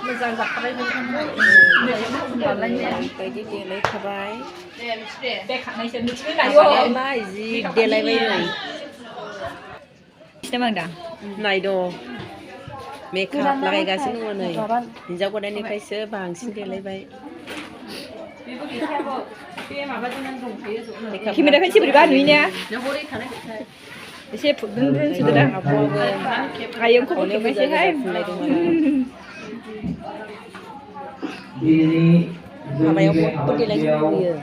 Bây giờ giặt đây không cái gì để lấy khá bái để khẳng này xem được chứ lấy mai gì để lấy bây này xem bằng đà này đồ make up lagay ga sino này hinjaw ko dani phải sơ bang xin để lấy vậy khi mình đã phải chịu được ba núi nha sẽ phụ đơn đơn sự đó hay em không được phải hay Habay ako pati lagi dia.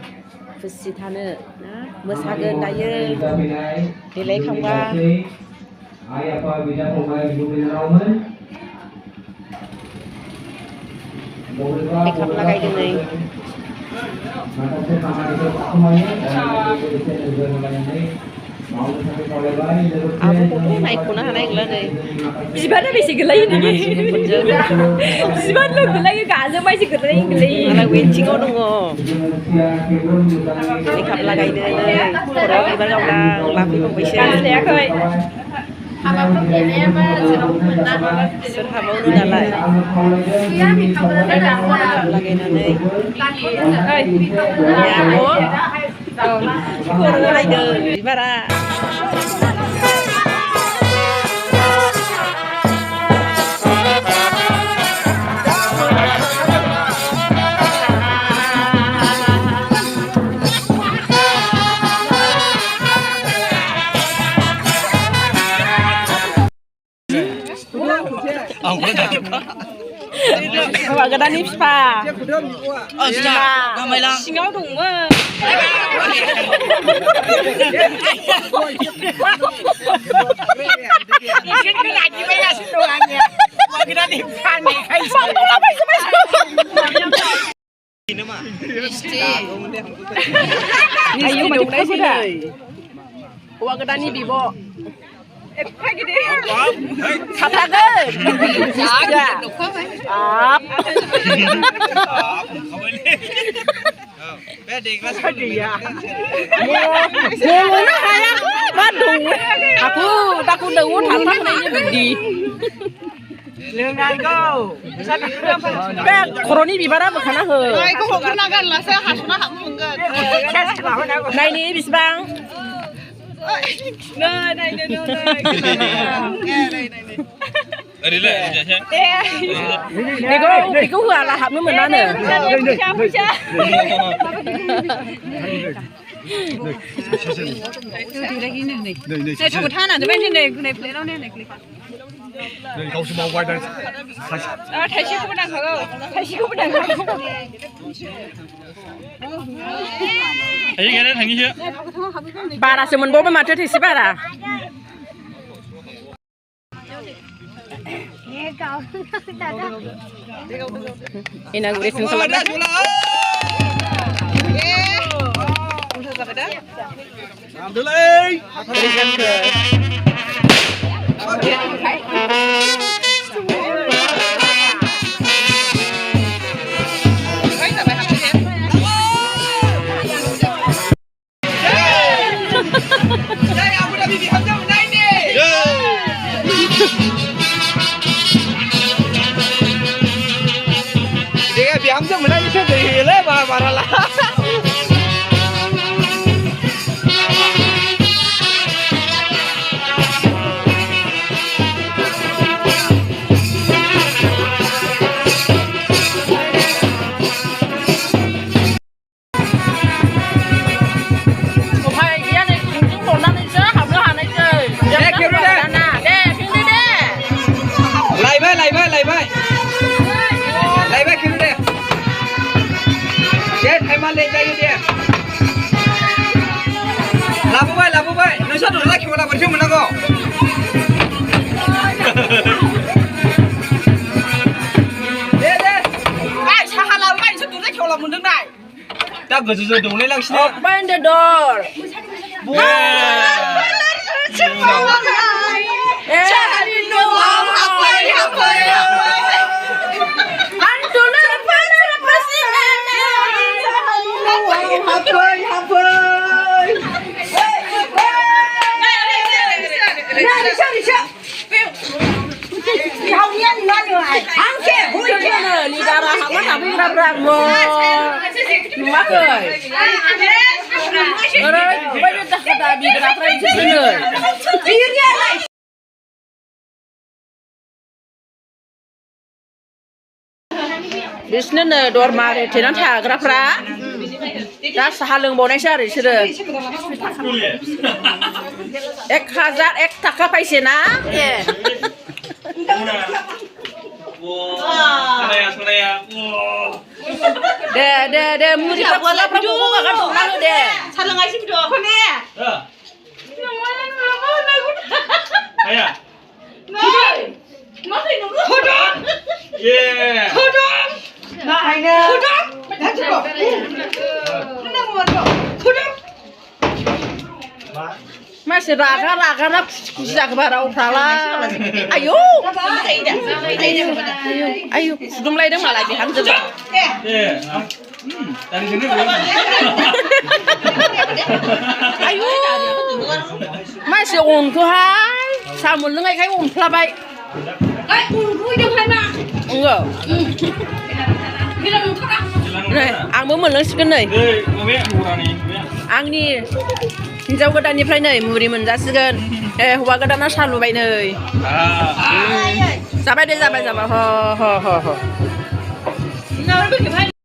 Fusi thana na masagan daya. Nilai khamga. Ai apa bida pemain Jubilee Roman. Make up lagay din ay. Mata saya sama itu semuanya. Saya juga mulai mau sampai kalau lain Ako ko naik ko na naik la day. Bisban na basic galay ni. Bisban lo galay ka sa may siguro na galay. Ala wenching ko dungo. Make up lagay din ay. Puro iba ka lang lapi mo bisa. Kasi ako ay Sur habaw no dalay. Lagay na day. ay Ya ko. Puro lay de. Ibara. Các bạn đang đi spa. Spa. Xin ngáo đụng quá. Cái này chỉ phải là xin đồ ăn nhỉ. Mà cái đó điểm khan này hay sao? Ayo mà đụng đấy chứ này. Các bạn đang đi bị bộ. Hay cái đi. Katakan. Ya. Ap. Ngomong kaya Bandung. Aku dengar thằng này như đi. Lương Anh cô. Cái corona bị bara bukan hơ. Ay, kung kanagan lah saya hasuna hamung gan. Này ni bis bang. Nơi này nơi nơi. Đi lên chị xem. Đi có hừa là học nữa mình ăn nè. Này chụp một than à, tụi bên trên này play đâu nè, này clip. Không số quay đây. Thấy chị cũng đang không? Thấy chị cũng đang không? Thấy cái đấy thành như chưa? Bà là sự mình bố với mặt thì bà là. Ini aku resin salat dah. Alhamdulillah. Resin ke. Saya Abu Dhabi di Hamzah menang ni. Dia bi Hamzah menang itu dari le barala. Lên đây đi. Làm vậy. Nó sao đổi ra kiểu là vẫn chưa mình đâu có. Đây. Ai sao làm vậy sao đổi ra kiểu là mình đứng này. Ta cứ rồi đổi lên lăng xí. Open the door. Đi hông nhá, đi nói như này. Ăn kìa, vui kìa. Nabrak mo. Numakoy. Aray, pwede ta katabi grafra yung sinunod. Bisnनो दरमारे थेनानै थाग्राफ्रा दा साहा लोंबावनायसो आरो बिसोरो 1,001 थाखा पाइसे ना Sonaya. दे मुरिफ्रा फुलाफ्रा बगागा दंना हो दे Aya. Yeah. Masih raga na kusi baraulah. Ayo, sudah mulai dong malah dihan coba. Yeah. Dari sini belum. Ayo, masih onko hai, samun lengai kai on pelabai. Enggak. Nih, angmu menlengsikan nih. Angni हिन्जाव गोदाननिफ्राय नै मुरि मोनजासिगोन हौवा गोदाना साहा लुबाय नै जाबाय दे जाबाय ह